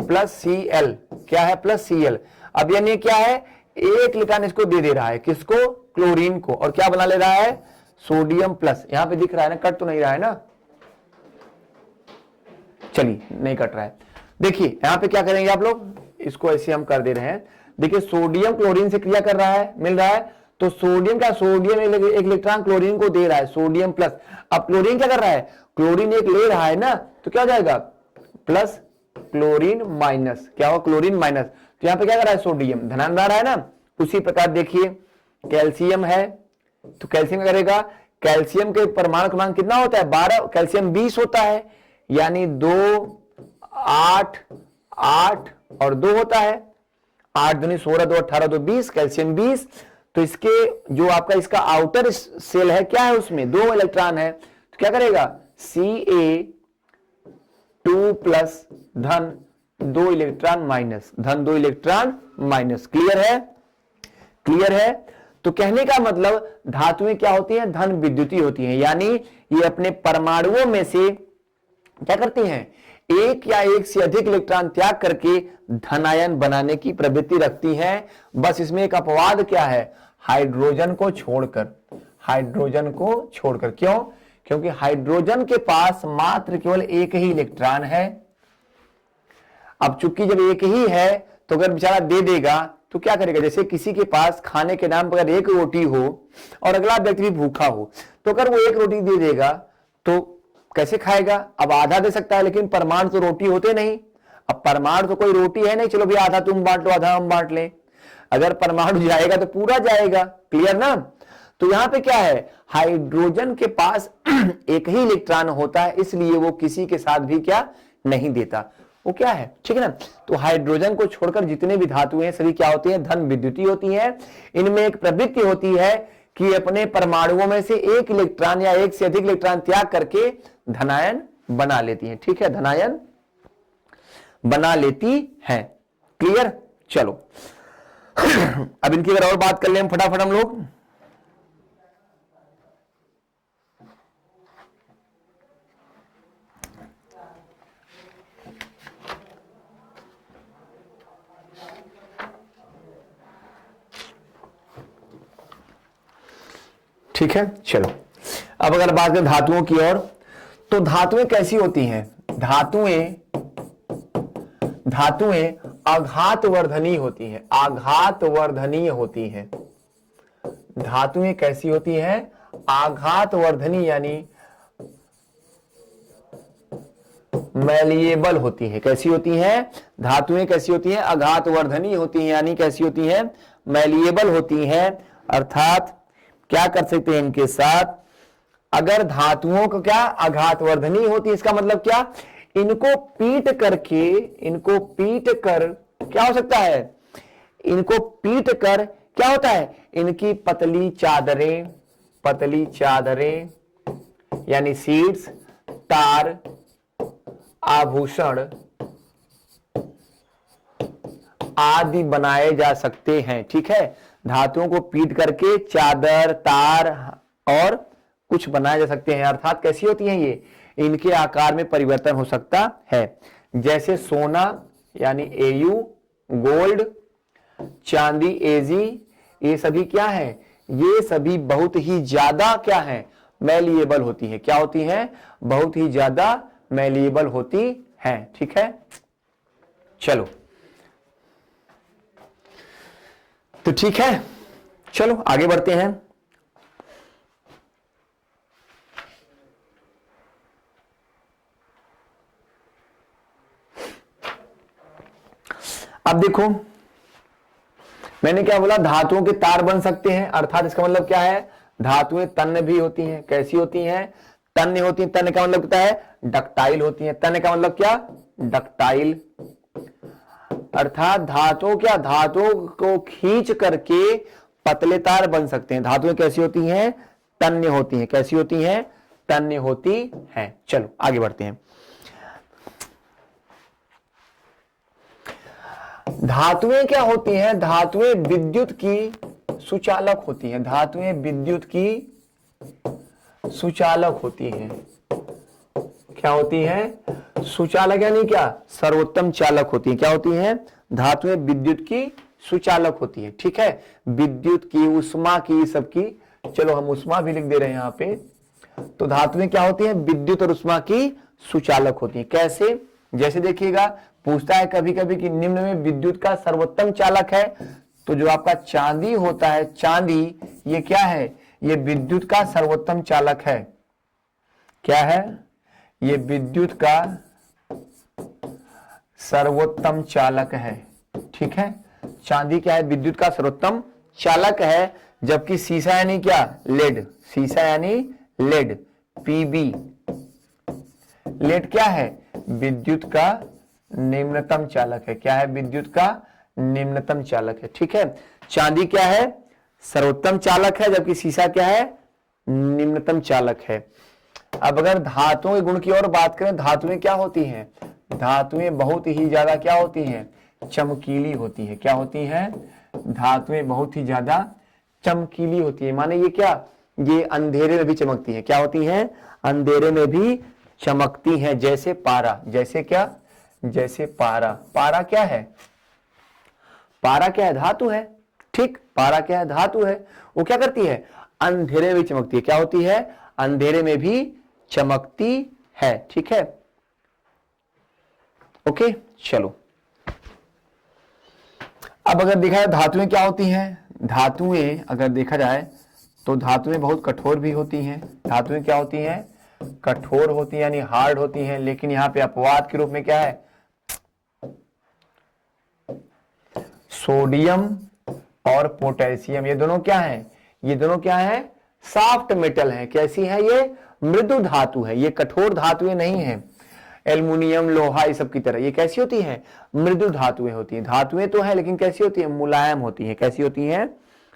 प्लस Cl, क्या है, प्लस Cl। अब यानी क्या है, एक इलेक्ट्रॉन इसको दे रहा है, किसको, क्लोरीन को, और क्या बना ले रहा है, सोडियम प्लस। यहां पे दिख रहा है ना, कट तो नहीं रहा है ना, चलिए नहीं कट रहा है। देखिए यहां पे क्या करेंगे आप लोग, इसको ऐसे हम कर दे रहे हैं। देखिए सोडियम क्लोरीन से क्रिया कर रहा है, मिल रहा है, तो सोडियम क्या, सोडियम एक इलेक्ट्रॉन क्लोरीन को दे रहा है, सोडियम प्लस। अब क्लोरीन क्या कर रहा है, क्लोरीन एक ले रहा है ना, तो क्या हो जाएगा, प्लस क्लोरीन माइनस, क्या हो, क्लोरीन माइनस। तो यहां पे क्या कर रहा है, सोडियम धनायन बना रहा है ना। उसी प्रकार देखिए कैल्शियम है, तो कैल्शियम क्या करेगा, कैल्शियम के परमाणु क्रमांक कितना होता है, 12, कैल्शियम 20 होता है, यानी 2 8 8 और 2 होता है, 8 दूनी 16, 2 18, 2 20, कैल्शियम 20। तो इसके जो आपका इसका आउटर सेल है, क्या है, उसमें 2 इलेक्ट्रॉन है, तो क्या करेगा, Ca2 प्लस धन 2 इलेक्ट्रॉन माइनस, धन 2 इलेक्ट्रॉन माइनस। क्लियर है, क्लियर है। तो कहने का मतलब धातुएं क्या होती हैं, धन विद्युतीय होती हैं, यानी ये अपने परमाणुओं में से क्या करती हैं, एक या एक से अधिक इलेक्ट्रॉन त्याग करके धनायन बनाने की प्रवृत्ति रखती हैं। बस इसमें एक अपवाद क्या है, हाइड्रोजन को छोड़कर, हाइड्रोजन को छोड़कर। क्यों, क्योंकि हाइड्रोजन के पास मात्र केवल एक ही इलेक्ट्रॉन है। अब चूंकि जब एक ही है तो अगर बेचारा दे देगा तो क्या करेगा, जैसे किसी के पास खाने के नाम पर अगर एक रोटी हो और अगला व्यक्ति भी भूखा हो, तो अगर वो एक रोटी दे देगा तो कैसे खाएगा, अब आधा दे सकता है, लेकिन परमाणु तो रोटी होते नहीं। अब परमाणु तो कोई रोटी है नहीं, चलो भैया आधा तुम बांट लो आधा हम बांट लें, अगर परमाणु जाएगा तो पूरा जाएगा। क्लियर ना। तो यहां पे क्या है, हाइड्रोजन के पास एक ही इलेक्ट्रॉन होता है, इसलिए वो किसी के साथ भी क्या नहीं देता, वो क्या है, ठीक है ना। तो हाइड्रोजन को छोड़कर जितने भी धातुएं हैं सभी क्या होती हैं, धन विद्युतीय होती हैं। इनमें एक प्रवृत्ति होती है कि अपने परमाणुओं में से एक इलेक्ट्रॉन या एक से अधिक इलेक्ट्रॉन त्याग करके धनायन बना लेती हैं, ठीक है, धनायन बना लेती हैं। क्लियर, चलो अब इनकी अगर और बात कर लें फटाफट हम लोग। ठीक है, चलो अब अगर बात करें धातुओं की ओर, तो धातुएं कैसी होती हैं, धातुएं आघातवर्धनीय होती हैं, आघातवर्धनीय होती हैं। धातुएं कैसी होती हैं, आघातवर्धनीय यानी मैलिएबल होती है। कैसी होती हैं, धातुएं कैसी होती हैं, आघातवर्धनीय होती हैं, यानी कैसी होती हैं, मैलिएबल होती हैं। अर्थात क्या कर सकते हैं इनके साथ, अगर धातुओं को क्या आघातवर्धनीय होती है, इसका मतलब क्या, इनको पीट कर क्या हो सकता है, इनको पीट कर क्या होता है, इनकी पतली चादरें यानी सीड्स, तार, आभूषण आदि बनाए जा सकते हैं। ठीक है, धातुओं को पीट करके चादर, तार और कुछ बनाए जा सकते हैं। अर्थात कैसी होती हैं ये, इनके आकार में परिवर्तन हो सकता है। जैसे सोना यानी Au, गोल्ड, चांदी Ag, ये सभी क्या है, ये सभी बहुत ही ज्यादा क्या है, मैलिएबल होती है। क्या होती हैं? बहुत ही ज्यादा मैलिएबल होती हैं। ठीक है, चलो तो ठीक है, चलो आगे बढ़ते हैं। अब देखो मैंने क्या बोला, धातुओं के तार बन सकते हैं, अर्थात इसका मतलब क्या है, धातुएं तन्य भी होती हैं। कैसी होती हैं? तन्य होती हैं। तन्य का मतलब क्या है? डक्टाइल होती हैं। तन्य का मतलब क्या? डक्टाइल। अर्थात धातुओं क्या, धातुओं को खींच करके पतले तार बन सकते हैं। धातुएं कैसी होती हैं? तन्य होती हैं। कैसी होती हैं? तन्य होती हैं। चलो आगे बढ़ते हैं। धातुएं क्या होती हैं? धातुएं विद्युत की सुचालक होती हैं। धातुएं विद्युत की सुचालक होती हैं। क्या होती हैं? सुचालक यानी क्या? सर्वोत्तम चालक होती है। क्या होती हैं? धातुएं विद्युत की सुचालक होती है। ठीक है, विद्युत की, उष्मा की, सबकी, चलो हम उष्मा भी लिख दे रहे हैं यहां पे। तो धातुएं क्या होती हैं? विद्युत और उष्मा की सुचालक होती हैं। कैसे? जैसे देखिएगा, पूछता है कभी कभी कि निम्न में विद्युत का सर्वोत्तम चालक है, तो जो आपका चांदी होता है, चांदी, ये क्या है? ये विद्युत का सर्वोत्तम चालक है। क्या है? ये विद्युत का सर्वोत्तम चालक है। ठीक है, चांदी क्या है? विद्युत का सर्वोत्तम चालक है। जबकि सीसा यानी क्या? लेड। सीसा यानी लेड, पीबी। लेड क्या है? विद्युत का निम्नतम चालक है। क्या है? विद्युत का निम्नतम चालक है। ठीक है, चांदी क्या है? सर्वोत्तम चालक है, जबकि सीसा क्या है? निम्नतम चालक है। अब अगर धातुओं के गुण की और बात करें, धातुएं क्या होती हैं? धातुएं बहुत ही ज्यादा क्या होती हैं? चमकीली होती है। क्या होती हैं? धातुएं बहुत ही ज्यादा चमकीली होती है। माने ये क्या? ये अंधेरे में भी चमकती है। क्या होती हैं? अंधेरे में भी चमकती हैं। जैसे पारा। जैसे क्या? जैसे पारा। पारा क्या है? पारा क्या है? धातु है। ठीक, पारा क्या है? धातु है। वो क्या करती है? अंधेरे में चमकती है। क्या होती है? अंधेरे में भी चमकती है। ठीक है, ओके, चलो अब अगर देखा जाए धातुएं क्या होती हैं, धातुएं अगर देखा जाए तो धातुएं बहुत कठोर भी होती हैं। धातुएं क्या होती हैं? कठोर होती हैं, यानी हार्ड होती हैं। लेकिन यहां पे अपवाद के रूप में क्या है? सोडियम और पोटेशियम, ये दोनों क्या है? ये दोनों क्या है? सॉफ्ट मेटल है। कैसी है? ये मृदु धातु है। ये कठोर धातुएं नहीं है, एल्युमिनियम, लोहा, ये सब की तरह। ये कैसी होती हैं? मृदु धातुएं होती हैं। धातुएं तो है लेकिन कैसी होती है? मुलायम होती है। कैसी होती हैं?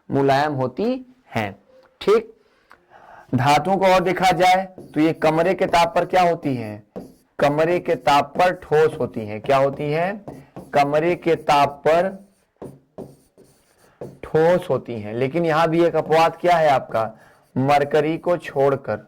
मुलायम होती हैं। ठीक, धातुओं को और देखा जाए तो ये कमरे के ताप पर क्या होती हैं? कमरे के ताप पर ठोस होती हैं। क्या होती हैं? कमरे के ताप पर ठोस होती हैं। लेकिन यहां भी एक अपवाद क्या है आपका? मरकरी को छोड़कर।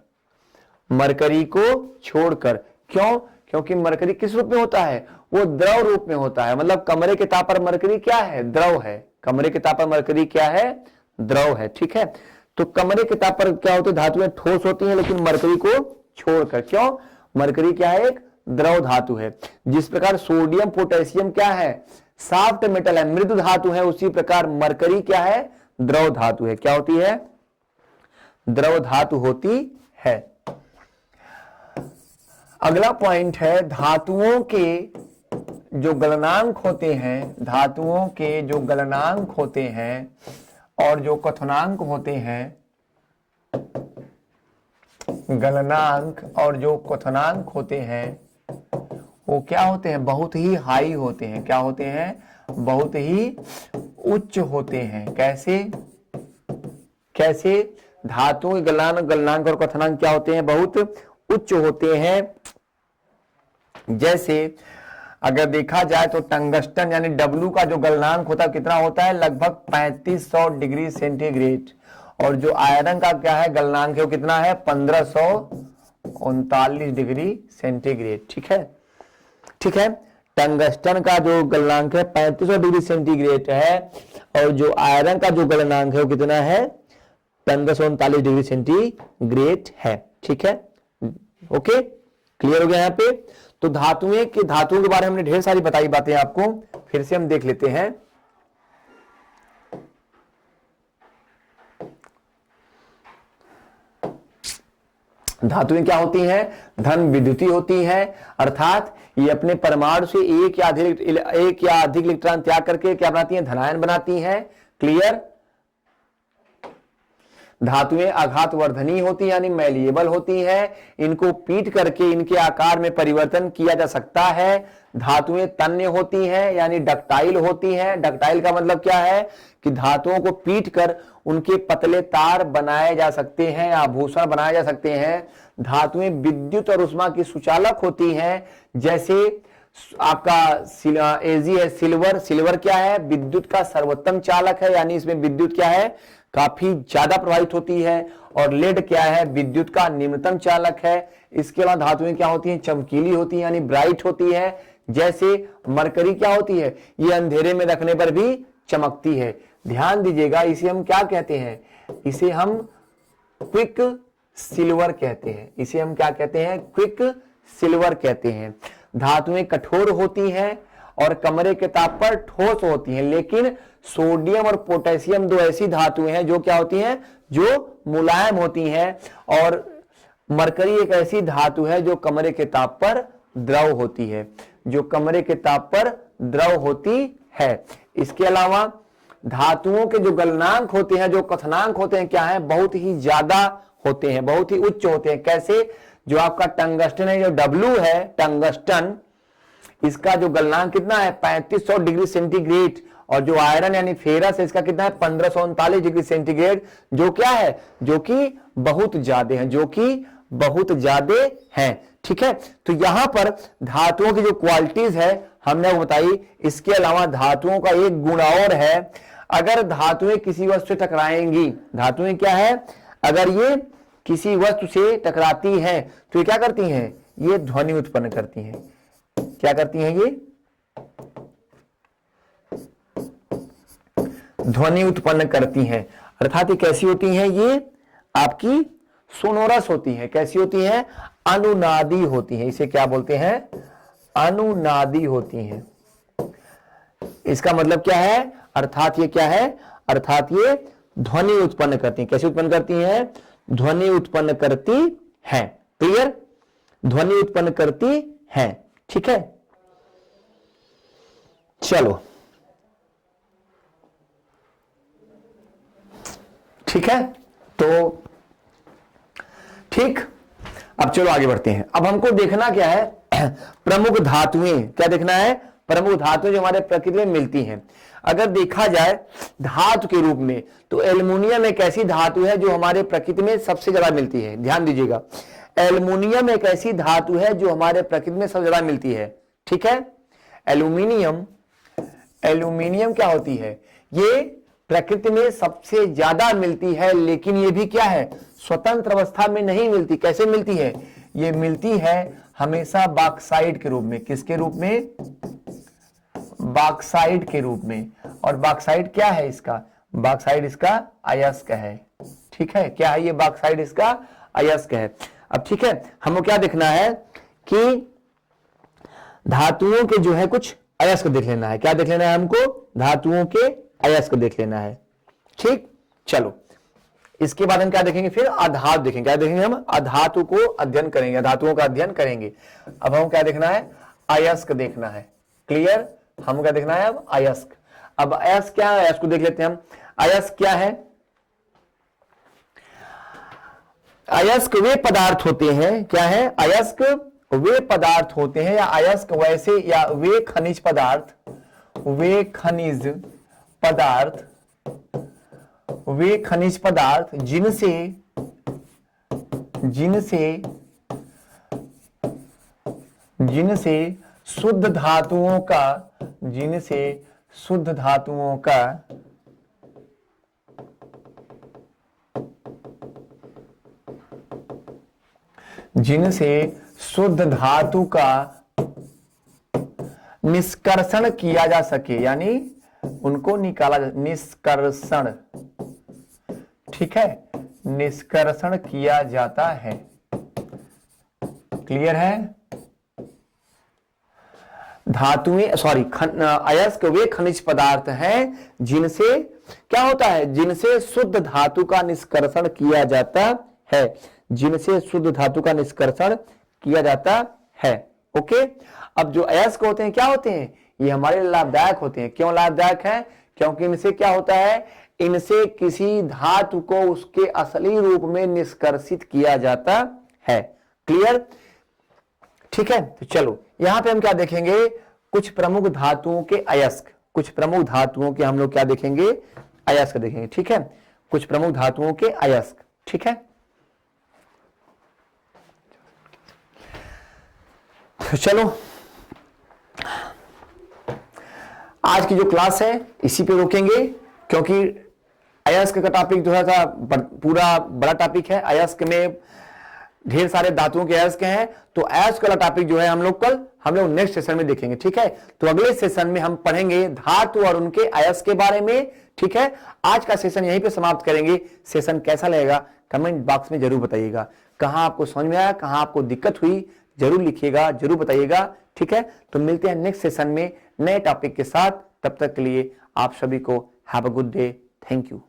मरकरी को छोड़कर। क्यों? क्योंकि मरकरी किस रूप में होता है? वो द्रव रूप में होता है। मतलब कमरे के ताप पर मरकरी क्या है? द्रव है। कमरे के ताप पर मरकरी क्या है? द्रव है। ठीक है, तो कमरे के ताप पर क्या होती है? धातुएं ठोस होती हैं लेकिन मरकरी को छोड़कर। क्यों? मरकरी क्या है? एक द्रव धातु है। जिस प्रकार सोडियम, पोटेशियम क्या है? सॉफ्ट मेटल है, मृदु धातु है, उसी प्रकार मरकरी क्या है? द्रव धातु है। क्या होती है? द्रव धातु होती है। अगला पॉइंट है, धातुओं के जो गलनांक होते हैं, धातुओं के जो गलनांक होते हैं और जो क्वथनांक होते हैं, गलनांक और जो क्वथनांक होते हैं, वो क्या होते हैं? बहुत ही हाई होते हैं। क्या होते हैं? बहुत ही उच्च होते हैं। कैसे? कैसे? धातुओं के गलनांक और क्वथनांक क्या होते हैं? बहुत उच्च होते हैं। जैसे अगर देखा जाए तो टंगस्टन यानी डब्लू का जो गलनांक होता है कितना होता है? लगभग 3500 डिग्री सेंटीग्रेड। और जो आयरन का क्या है? गलनांक है वो कितना है? 1539 डिग्री सेंटीग्रेड। ठीक है, ठीक है, टंगस्टन का जो गलनांक है 3500 डिग्री सेंटीग्रेड है और जो आयरन का जो गलनांक है वो कितना है? 1539 डिग्री सेंटीग्रेड है। ठीक है, ओके, क्लियर हो गया यहाँ पे। तो धातुओं के बारे में हमने ढेर सारी बताई बातें आपको, फिर से हम देख लेते हैं। धातुएं क्या होती हैं? धन विद्युती होती हैं, अर्थात ये अपने परमाणु से एक या अधिक इलेक्ट्रॉन त्याग करके क्या बनाती हैं? धनायन बनाती हैं। क्लियर। धातुएं आघातवर्धनी होती हैं यानी मैलिएबल होती हैं, इनको पीट करके इनके आकार में परिवर्तन किया जा सकता है। धातुएं तन्य होती हैं यानी डक्टाइल होती हैं। डक्टाइल का मतलब क्या है कि धातुओं को पीट कर उनके पतले तार बनाए जा सकते हैं, आभूषण बनाए जा सकते हैं। धातुएं विद्युत और उष्मा की सुचालक होती हैं, जैसे आपका एजी है सिल्वर। सिल्वर क्या है? विद्युत का सर्वोत्तम चालक है, यानी इसमें विद्युत क्या है? काफी ज्यादा प्रभावित होती है। और लेड क्या है? विद्युत का निम्नतम चालक है। इसके अलावा धातुएं क्या होती हैं? चमकीली होती हैं यानी ब्राइट होती है, जैसे मरकरी क्या होती है? ये अंधेरे में रखने पर भी चमकती है। ध्यान दीजिएगा, इसे हम क्या कहते हैं? इसे हम क्विक सिल्वर कहते हैं। इसे हम क्या कहते हैं? क्विक सिल्वर कहते हैं। धातुएं कठोर होती हैं और कमरे के ताप पर ठोस होती हैं, लेकिन सोडियम और पोटेशियम दो ऐसी धातुएं हैं जो क्या होती हैं? जो मुलायम होती हैं। और मरकरी एक ऐसी धातु है जो कमरे के ताप पर द्रव होती है, जो कमरे के ताप पर द्रव होती है। इसके अलावा धातुओं के जो गलनांक होते हैं, जो कथनांक होते हैं, क्या है? बहुत ही ज्यादा होते हैं, बहुत ही उच्च होते हैं। कैसे? जो आपका टंगस्टन है, जो W है टंगस्टन, इसका जो गलनांक कितना है? 3500 डिग्री सेंटीग्रेड। और जो आयरन यानी फेरस है, इसका कितना है? 1539 डिग्री सेंटीग्रेड। जो क्या है? जो कि बहुत ज्यादा है, जो कि बहुत ज्यादा है। ठीक है, तो यहां पर धातुओं की जो क्वालिटीज है हमने वो बताई। इसके अलावा धातुओं का एक गुण और है, अगर धातुएं किसी वस्तु से टकराएंगी, धातुएं क्या है? अगर ये किसी वस्तु से टकराती हैं तो ये क्या करती हैं? ये ध्वनि उत्पन्न करती हैं। क्या करती हैं? ये ध्वनि उत्पन्न करती हैं। अर्थात ये कैसी होती हैं? ये आपकी सोनोरस होती है। कैसी होती है? अनुनादी होती है। इसे क्या बोलते हैं? अनुनादी होती हैं। इसका मतलब क्या है? अर्थात ये क्या है? अर्थात ये ध्वनि उत्पन्न करती हैं। कैसे उत्पन्न करती हैं? ध्वनि उत्पन्न करती हैं। क्लियर? ध्वनि उत्पन्न करती हैं। ठीक है, चलो, ठीक है, तो ठीक, अब चलो आगे बढ़ते हैं। अब हमको देखना क्या है? प्रमुख धातुएं। क्या देखना है? प्रमुख धातुएं जो हमारे प्रकृति में मिलती हैं। अगर देखा जाए धातु के रूप में, तो एल्युमिनियम एक ऐसी धातु है जो हमारे प्रकृति में सबसे ज्यादा मिलती है। ध्यान दीजिएगा, एल्युमिनियम एक ऐसी धातु है जो हमारे प्रकृति में सबसे ज्यादा मिलती है। ठीक है, एल्युमिनियम क्या होती है? ये प्रकृति में सबसे ज्यादा मिलती है, लेकिन ये भी क्या है? स्वतंत्र अवस्था में नहीं मिलती। कैसे मिलती है? ये मिलती है हमेशा बॉक्साइड के रूप में। किसके रूप में? बॉक्साइड के रूप में। और बॉक्साइड क्या है इसका? बॉक्साइड इसका अयस्क है। ठीक है, क्या है ये? बॉक्साइड इसका अयस्क है। अब ठीक है, हमको क्या देखना है कि धातुओं के जो है कुछ अयस्क देख लेना है। क्या देख लेना है हमको? धातुओं के अयस्क देख लेना है। ठीक, चलो, इसके बाद हम क्या देखेंगे? फिर अधातु देखेंगे। क्या देखेंगे? हम अधातु को अध्ययन करेंगे, धातुओं का अध्ययन करेंगे। अब हम क्या देखना है? अयस्क देखना है। क्लियर? हम क्या देखना है? अब अयस्क। अब अयस्क क्या है? अयस्क को देख लेते हैं हम। अयस्क क्या है? अयस्क वे पदार्थ होते हैं। क्या है? अयस्क वे पदार्थ होते हैं, या अयस्क वैसे, या वे खनिज पदार्थ, वे खनिज पदार्थ, वे खनिज पदार्थ जिनसे शुद्ध धातुओं का, जिनसे शुद्ध धातुओं का जिनसे शुद्ध धातु का निष्कर्षण किया जा सके, यानी उनको निकाला जा, निष्कर्षण। ठीक है, निष्कर्षण किया जाता है। क्लियर है? धातुएं सॉरी अयस्क वे खनिज पदार्थ हैं जिनसे क्या होता है, जिनसे शुद्ध धातु का निष्कर्षण किया जाता है, जिनसे शुद्ध धातु का निष्कर्षण किया जाता है। ओके, अब जो अयस्क होते हैं क्या होते हैं, ये हमारे लिए लाभदायक होते हैं। क्यों लाभदायक है? क्योंकि इनसे क्या होता है, इनसे किसी धातु को उसके असली रूप में निष्कर्षित किया जाता है। क्लियर? ठीक है, तो चलो यहां पे हम क्या देखेंगे, कुछ प्रमुख धातुओं के अयस्क, कुछ प्रमुख धातुओं के हम लोग क्या देखेंगे, अयस्क देखेंगे। ठीक है, कुछ प्रमुख धातुओं के अयस्क। ठीक है, तो चलो आज की जो क्लास है इसी पे रोकेंगे, क्योंकि अयस्क का टॉपिक जो है पूरा बड़ा टॉपिक है। अयस्क में ढेर सारे धातुओं के अयस्क हैं, तो अयस्क वाला टॉपिक जो है हम लोग नेक्स्ट सेशन में देखेंगे। ठीक है, तो अगले सेशन में हम पढ़ेंगे धातु और उनके अयस्क के बारे में। ठीक है, आज का सेशन यहीं पे समाप्त करेंगे। सेशन कैसा लगेगा कमेंट बॉक्स में जरूर बताइएगा। कहां आपको समझ में आया, कहां आपको दिक्कत हुई, जरूर लिखिएगा, जरूर बताइएगा। ठीक है, तो मिलते हैं नेक्स्ट सेशन में नए टॉपिक के साथ। तब तक के लिए आप सभी को have a good day. Thank you.